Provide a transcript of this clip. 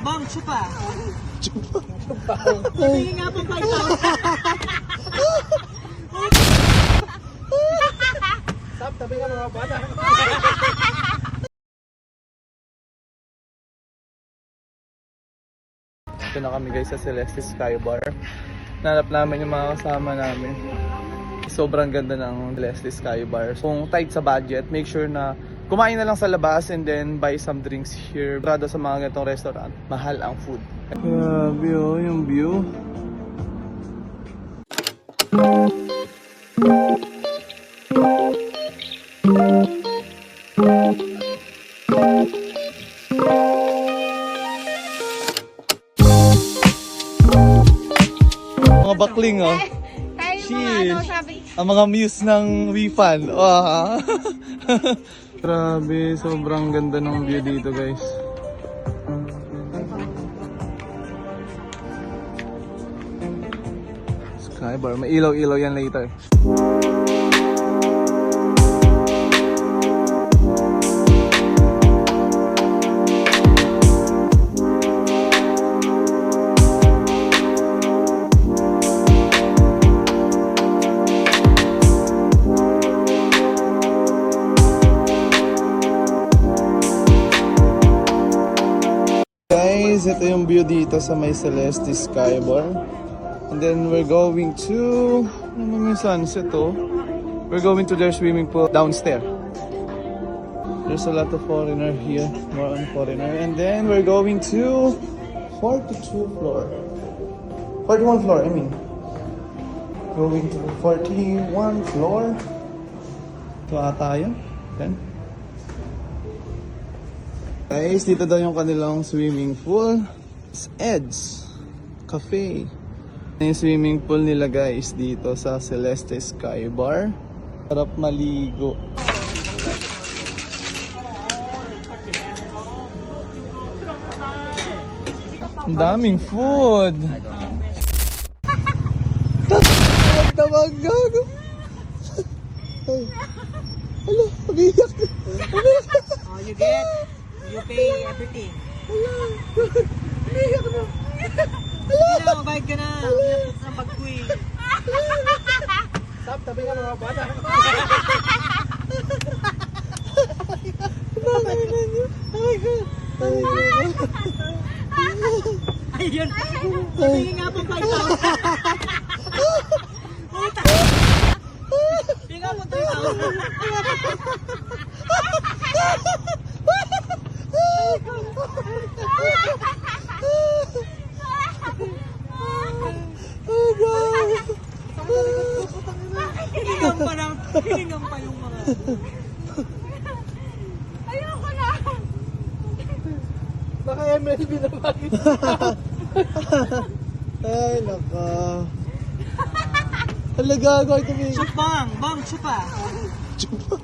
Bang, chupa. Tingin nga po 5,000. Stop, tabi nga mga bata. Ito na kami guys sa Celeste Sky Bar. Nanap namin yung mga kasama namin. Sobrang ganda ng Celeste Sky Bar. Kung tight sa budget, make sure na kumain na lang sa labas and then buy some drinks here. Brado sa mga ganitong restaurant, mahal ang food. Grabe oh, yung view. Mga bakling oh. Chill. Ang mga muse ng Wifan. Oh. Grabe, sobrang ganda ng view dito guys. Skybar, may ilaw-ilaw yan later. Guys, ito yung view dito sa may Celeste Sky Bar. And then we're going to... ano yung sunset oh? We're going to their swimming pool downstairs. There's a lot of foreigner here. More on foreigner. And then we're going to 42 floor. 41 floor, I mean. Going to 41 floor. Ito ata yun. Then guys, dito daw yung kanilang swimming pool. It's Ed's Cafe. Yung swimming pool nila guys dito sa Celeste Sky Bar. Sarap maligo. Ang daming food. Tawag gago. Hala, umiyak. Oh, you pay everything. Umiyak na. Hindi na, mabayad ka na. Sa pag-queen. Stop, tabi nga mga bata. Ayun. Tingin nga po 5,000. Tingin nga po 3,000. Hiningan pa yung mga... Ayoko na! Baka MLB na bakit? Ay, naka. Hala, gago. Ito may... Chupang! Bang, chupa! Chupa!